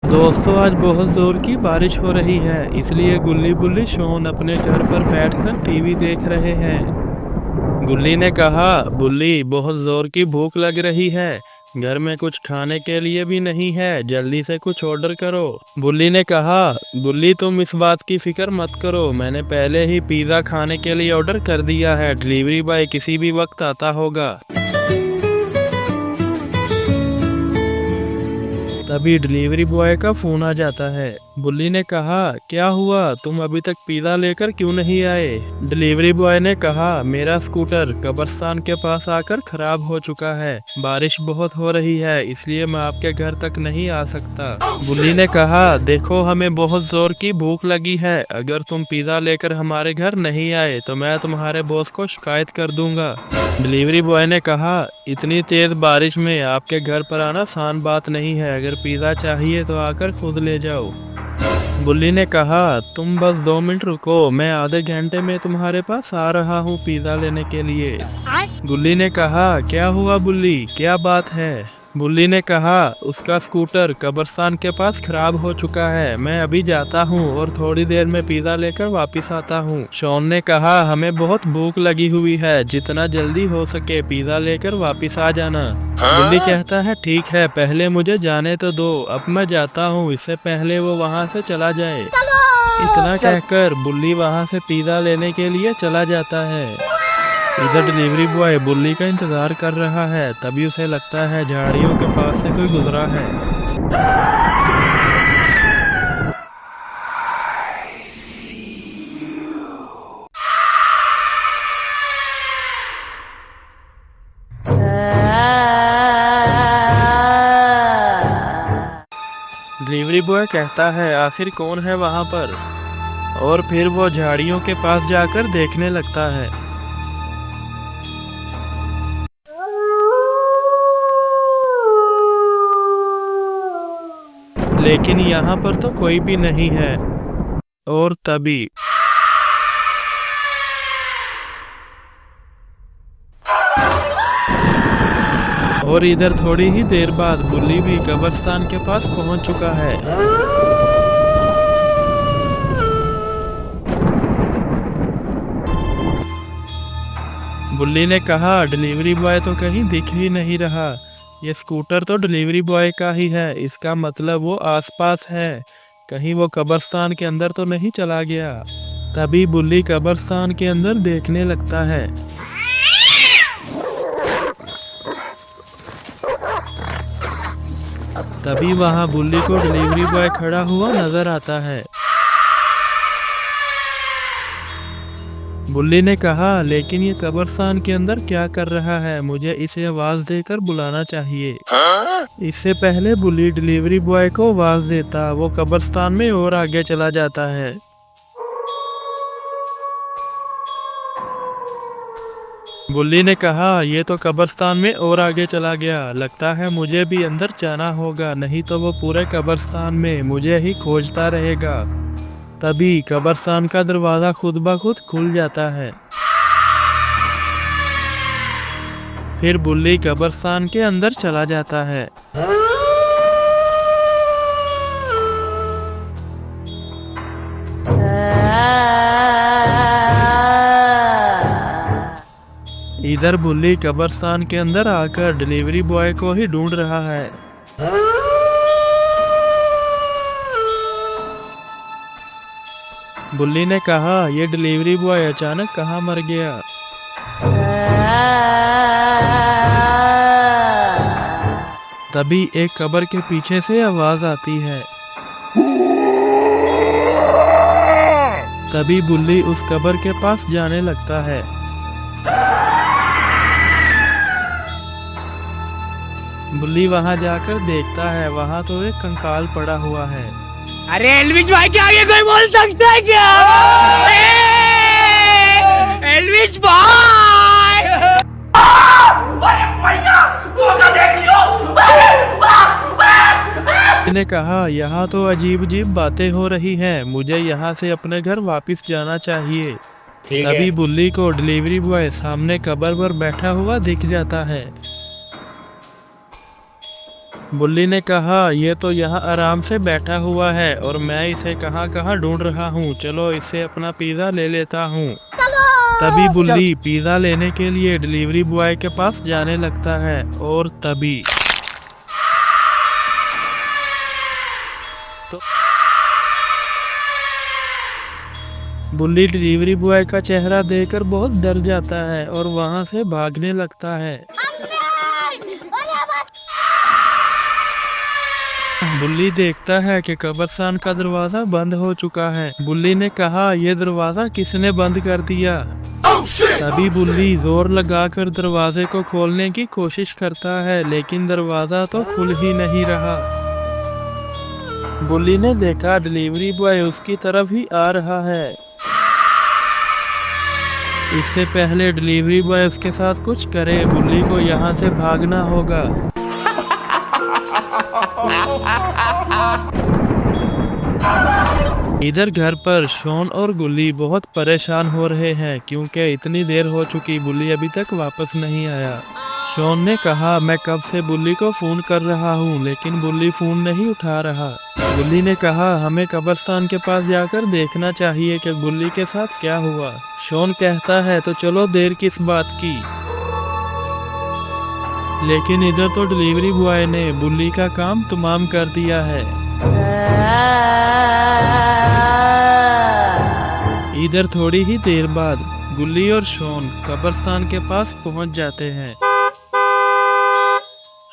दोस्तों आज बहुत जोर की बारिश हो रही है, इसलिए गुल्ली बुल्ली शोन अपने घर पर बैठकर टीवी देख रहे हैं। गुल्ली ने कहा, बुल्ली बहुत जोर की भूख लग रही है, घर में कुछ खाने के लिए भी नहीं है, जल्दी से कुछ ऑर्डर करो। बुल्ली ने कहा, गुल्ली तुम इस बात की फिक्र मत करो, मैंने पहले ही पिज्ज़ा खाने के लिए ऑर्डर कर दिया है, डिलीवरी बॉय किसी भी वक्त आता होगा। तभी डिलीवरी बॉय का फोन आ जाता है। बुल्ली ने कहा, क्या हुआ, तुम अभी तक पिज़्ज़ा लेकर क्यों नहीं आए? डिलीवरी बॉय ने कहा, मेरा स्कूटर कब्रिस्तान के पास आकर खराब हो चुका है, बारिश बहुत हो रही है, इसलिए मैं आपके घर तक नहीं आ सकता। बुल्ली ने कहा, देखो हमें बहुत जोर की भूख लगी है, अगर तुम पिज़्ज़ा लेकर हमारे घर नहीं आए तो मैं तुम्हारे बॉस को शिकायत कर दूंगा। डिलीवरी बॉय ने कहा, इतनी तेज बारिश में आपके घर पर आना आसान बात नहीं है, अगर पिज़्ज़ा चाहिए तो आकर खुद ले जाओ। बुल्ली ने कहा, तुम बस 2 मिनट रुको, मैं आधे घंटे में तुम्हारे पास आ रहा हूँ पिज़्ज़ा लेने के लिए। गुल्ली ने कहा, क्या हुआ बुल्ली, क्या बात है? बुल्ली ने कहा, उसका स्कूटर कब्रिस्तान के पास खराब हो चुका है, मैं अभी जाता हूँ और थोड़ी देर में पिज़्ज़ा लेकर वापस आता हूँ। शॉन ने कहा, हमें बहुत भूख लगी हुई है, जितना जल्दी हो सके पिज़्ज़ा लेकर वापस आ जाना। बुल्ली कहता है, ठीक है, पहले मुझे जाने तो दो, अब मैं जाता हूँ, इससे पहले वो वहाँ से चला जाए। इतना कहकर बुल्ली वहाँ से पिज़्ज़ा लेने के लिए चला जाता है। इधर डिलीवरी बॉय बुल्ली का इंतजार कर रहा है, तभी उसे लगता है झाड़ियों के पास से कोई गुजरा है। डिलीवरी बॉय कहता है, आखिर कौन है वहां पर? और फिर वो झाड़ियों के पास जाकर देखने लगता है। लेकिन यहाँ पर तो कोई भी नहीं है। और तभी और इधर थोड़ी ही देर बाद बुल्ली भी कब्रिस्तान के पास पहुंच चुका है। बुल्ली ने कहा, डिलीवरी बॉय तो कहीं दिख ही नहीं रहा, ये स्कूटर तो डिलीवरी बॉय का ही है, इसका मतलब वो आसपास है, कहीं वो कब्रिस्तान के अंदर तो नहीं चला गया। तभी बुल्ली कब्रिस्तान के अंदर देखने लगता है। तभी वहां बुल्ली को डिलीवरी बॉय खड़ा हुआ नजर आता है। बुल्ली ने कहा, लेकिन ये कब्रिस्तान के अंदर क्या कर रहा है, मुझे इसे आवाज देकर बुलाना चाहिए। इससे पहले बुल्ली डिलीवरी बॉय को आवाज देता, वो कब्रिस्तान में और आगे चला जाता है। बुल्ली ने कहा, ये तो कब्रिस्तान में और आगे चला गया, लगता है मुझे भी अंदर जाना होगा, नहीं तो वो पूरे कब्रिस्तान में मुझे ही खोजता रहेगा। तभी कब्रिस्तान का दरवाजा खुद ब खुद खुल जाता है। फिर बुल्ली कब्रिस्तान के अंदर चला जाता है। इधर बुल्ली कब्रिस्तान के अंदर आकर डिलीवरी बॉय को ही ढूंढ रहा है। बुल्ली ने कहा, ये डिलीवरी बॉय अचानक कहाँ मर गया? तभी एक कब्र के पीछे से आवाज आती है। तभी बुल्ली उस कब्र के पास जाने लगता है। बुल्ली वहां जाकर देखता है, वहां तो एक कंकाल पड़ा हुआ है। अरे एल्विश भाई के आगे कोई बोल सकता है क्या? एल्विश भाई! अरे भैया, तू तो देख लियो! ने कहा, यहाँ तो अजीब अजीब बातें हो रही हैं, मुझे यहाँ से अपने घर वापस जाना चाहिए। तभी बुल्ली को डिलीवरी बॉय सामने कब्र पर बैठा हुआ दिख जाता है। बुल्ली ने कहा ये तो यहाँ आराम से बैठा हुआ है और मैं इसे कहाँ कहाँ ढूंढ रहा हूँ, चलो इससे अपना पिज़्ज़ा ले लेता हूँ। तभी बुल्ली पिज़्ज़ा लेने के लिए डिलीवरी बॉय के पास जाने लगता है और तभी बुल्ली डिलीवरी बॉय का चेहरा देखकर बहुत डर जाता है और वहां से भागने लगता है। बुल्ली देखता है कि कब्रिस्तान का दरवाजा बंद हो चुका है। बुल्ली ने कहा यह दरवाजा किसने बंद कर दिया? तभी बुल्ली जोर लगाकर दरवाजे को खोलने की कोशिश करता है लेकिन दरवाजा तो खुल ही नहीं रहा। बुल्ली ने देखा डिलीवरी बॉय उसकी तरफ ही आ रहा है। इससे पहले डिलीवरी बॉय उसके साथ कुछ करे, बुल्ली को यहाँ से भागना होगा। इधर घर पर शॉन और गुल्ली बहुत परेशान हो रहे हैं क्योंकि इतनी देर हो चुकी, बुल्ली अभी तक वापस नहीं आया। शॉन ने कहा मैं कब से बुल्ली को फोन कर रहा हूँ लेकिन बुल्ली फोन नहीं उठा रहा। बुल्ली ने कहा हमें कब्रिस्तान के पास जाकर देखना चाहिए कि बुल्ली के साथ क्या हुआ। शॉन कहता है तो चलो, देर किस बात की। लेकिन इधर तो डिलीवरी बॉय ने बुल्ली का काम तमाम कर दिया है। इधर थोड़ी ही देर बाद गुल्ली और शॉन कब्रिस्तान के पास पहुंच जाते हैं।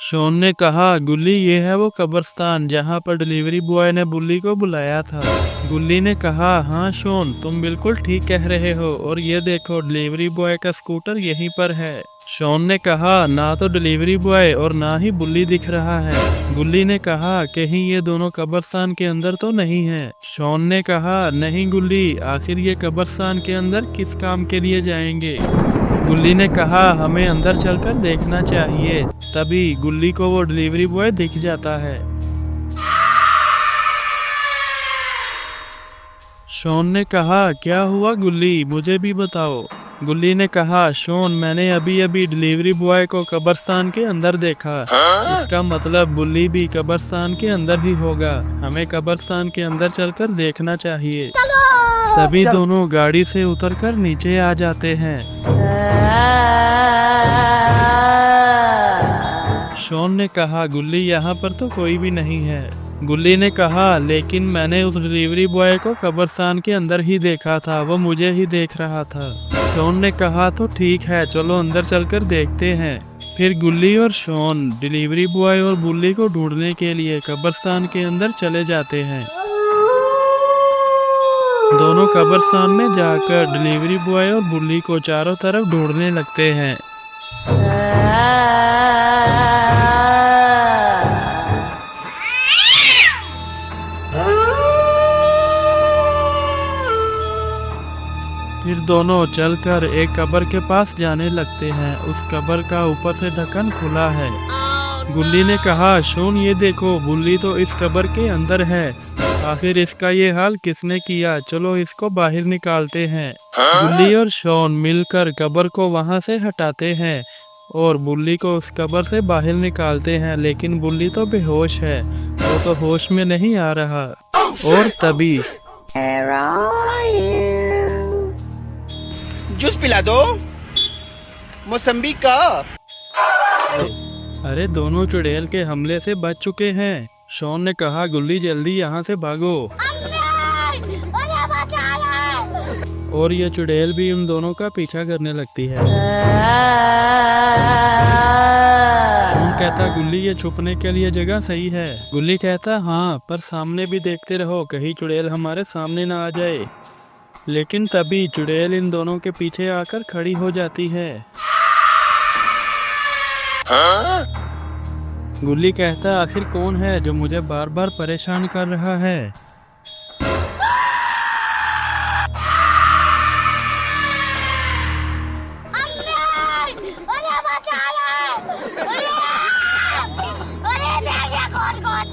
शॉन ने कहा गुल्ली ये है वो कब्रिस्तान जहां पर डिलीवरी बॉय ने बुल्ली को बुलाया था। गुल्ली ने कहा हाँ शॉन तुम बिल्कुल ठीक कह रहे हो और ये देखो डिलीवरी बॉय का स्कूटर यहीं पर है। शॉन ने कहा ना तो डिलीवरी बॉय और ना ही बुल्ली दिख रहा है। गुल्ली ने कहा कहीं ये दोनों कब्रिस्तान के अंदर तो नहीं है। शॉन ने कहा नहीं गुल्ली, आखिर ये कब्रिस्तान के अंदर किस काम के लिए जाएंगे? गुल्ली ने कहा हमें अंदर चलकर देखना चाहिए। तभी गुल्ली को वो डिलीवरी बॉय दिख जाता है। शॉन ने कहा क्या हुआ गुल्ली, मुझे भी बताओ। गुल्ली ने कहा शॉन मैंने अभी अभी डिलीवरी बॉय को कब्रिस्तान के अंदर देखा। इसका मतलब बुल्ली भी कब्रिस्तान के अंदर ही होगा। हमें कब्रिस्तान के अंदर चलकर देखना चाहिए। तभी दोनों गाड़ी से उतरकर नीचे आ जाते हैं। शॉन ने कहा गुल्ली यहाँ पर तो कोई भी नहीं है। गुल्ली ने कहा लेकिन मैंने उस डिलीवरी बॉय को कब्रिस्तान के अंदर ही देखा था, वो मुझे ही देख रहा था। शॉन ने कहा तो ठीक है चलो अंदर चलकर देखते हैं। फिर गुल्ली और शॉन डिलीवरी बॉय और बुल्ली को ढूंढने के लिए कब्रिस्तान के अंदर चले जाते हैं। दोनों कब्रिस्तान में जाकर डिलीवरी बॉय और बुल्ली को चारों तरफ ढूंढने लगते हैं। फिर दोनों चलकर एक कब्र के पास जाने लगते हैं। उस कब्र का ऊपर से ढक्कन खुला है। गुल्ली ने कहा शॉन ये देखो, बुल्ली तो इस कब्र के अंदर है। आखिर इसका ये हाल किसने किया, चलो इसको बाहर निकालते हैं। गुल्ली और शॉन मिलकर कब्र को वहां से हटाते हैं और बुल्ली को उस कब्र से बाहर निकालते हैं। लेकिन बुल्ली तो बेहोश है, वो तो होश में नहीं आ रहा। और तभी जूस पिला दो, मौसम्बी का। अरे दोनों चुड़ैल के हमले से बच चुके हैं। शॉन ने कहा गुल्ली जल्दी यहाँ से भागो। और ये चुड़ैल भी उन दोनों का पीछा करने लगती है। शॉन कहता गुल्ली ये छुपने के लिए जगह सही है। गुल्ली कहता हाँ, पर सामने भी देखते रहो कहीं चुड़ैल हमारे सामने ना आ जाए। लेकिन तभी चुड़ैल इन दोनों के पीछे आकर खड़ी हो जाती है। गुल्ली कहता आखिर कौन है जो मुझे बार बार परेशान कर रहा है?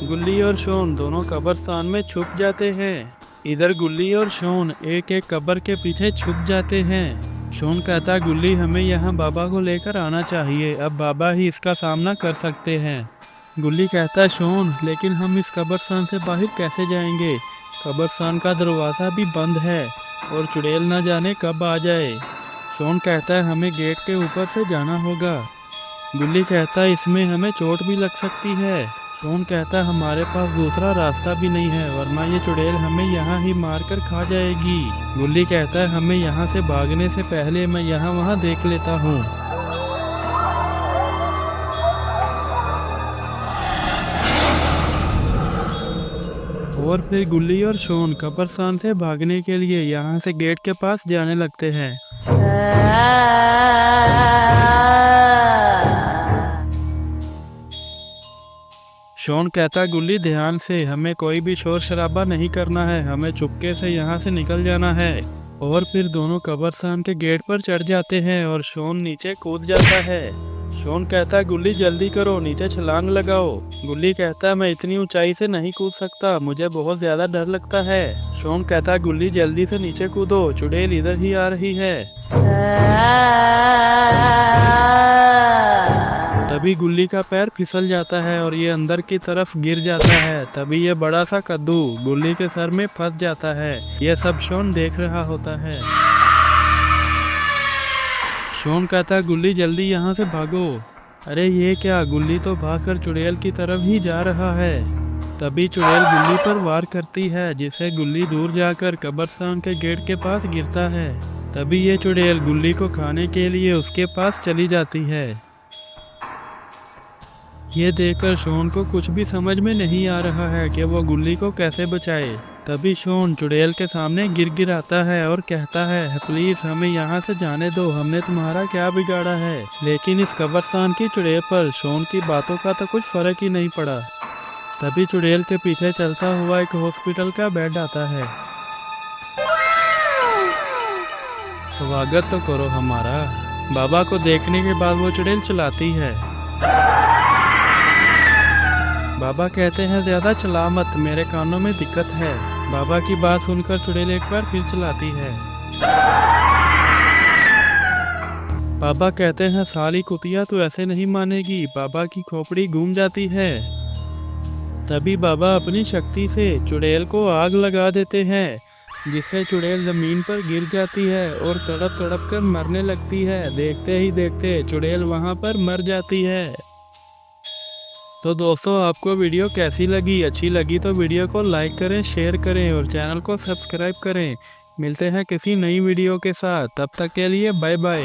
गुल्ली और शॉन दोनों कब्रिस्तान में छुप जाते हैं। इधर गुल्ली और शॉन एक एक कब्र के पीछे छुप जाते हैं। शॉन कहता गुल्ली हमें यहाँ बाबा को लेकर आना चाहिए, अब बाबा ही इसका सामना कर सकते हैं। गुल्ली कहता है शोन, लेकिन हम इस कब्रिस्तान से बाहर कैसे जाएंगे? कब्रिस्तान का दरवाज़ा भी बंद है और चुड़ैल ना जाने कब आ जाए। शोन कहता है हमें गेट के ऊपर से जाना होगा। गुल्ली कहता है इसमें हमें चोट भी लग सकती है। शोन कहता है हमारे पास दूसरा रास्ता भी नहीं है, वरना ये चुड़ैल हमें यहाँ ही मार कर खा जाएगी। गुल्ली कहता है हमें यहाँ से भागने से पहले मैं यहाँ वहाँ देख लेता हूँ। और फिर गुल्ली और शोन कब्रिस्तान से भागने के लिए यहाँ से गेट के पास जाने लगते हैं। शोन कहता गुल्ली ध्यान से, हमें कोई भी शोर शराबा नहीं करना है, हमें चुपके से यहाँ से निकल जाना है। और फिर दोनों कब्रिस्तान के गेट पर चढ़ जाते हैं और शोन नीचे कूद जाता है। शोन कहता गुल्ली जल्दी करो, नीचे छलांग लगाओ। गुल्ली कहता मैं इतनी ऊंचाई से नहीं कूद सकता, मुझे बहुत ज्यादा डर लगता है। शोन कहता गुल्ली जल्दी से नीचे कूदो, चुड़ैल इधर ही आ रही है। तभी गुल्ली का पैर फिसल जाता है और ये अंदर की तरफ गिर जाता है। तभी ये बड़ा सा कद्दू गुल्ली के सर में फंस जाता है। यह सब शोन देख रहा होता है। शोन कहता गुल्ली जल्दी यहाँ से भागो। अरे ये क्या, गुल्ली तो भागकर चुड़ैल की तरफ ही जा रहा है। तभी चुड़ैल गुल्ली पर वार करती है, जिससे गुल्ली दूर जाकर कब्रिस्तान के गेट के पास गिरता है। तभी ये चुड़ैल गुल्ली को खाने के लिए उसके पास चली जाती है। ये देखकर शोन को कुछ भी समझ में नहीं आ रहा है कि वो गुल्ली को कैसे बचाए। तभी शोन चुड़ैल के सामने गिर आता है और कहता है प्लीज हमें यहाँ से जाने दो, हमने तुम्हारा क्या बिगाड़ा है। लेकिन इस कब्रिस्तान की चुड़ैल पर शोन की बातों का तो कुछ फर्क ही नहीं पड़ा। तभी चुड़ैल के पीछे चलता हुआ एक हॉस्पिटल का बेड आता है। स्वागत तो करो हमारा। बाबा को देखने के बाद वो चुड़ैल चलाती है। बाबा कहते हैं ज्यादा चला मत, मेरे कानों में दिक्कत है। बाबा की बात सुनकर चुड़ैल एक बार फिर चलाती है। बाबा कहते हैं साली कुतिया तू ऐसे नहीं मानेगी। बाबा की खोपड़ी घूम जाती है। तभी बाबा अपनी शक्ति से चुड़ैल को आग लगा देते हैं, जिससे चुड़ैल जमीन पर गिर जाती है और तड़प तड़प कर मरने लगती है। देखते ही देखते चुड़ैल वहां पर मर जाती है। तो दोस्तों आपको वीडियो कैसी लगी? अच्छी लगी तो वीडियो को लाइक करें, शेयर करें और चैनल को सब्सक्राइब करें। मिलते हैं किसी नई वीडियो के साथ, तब तक के लिए बाय बाय।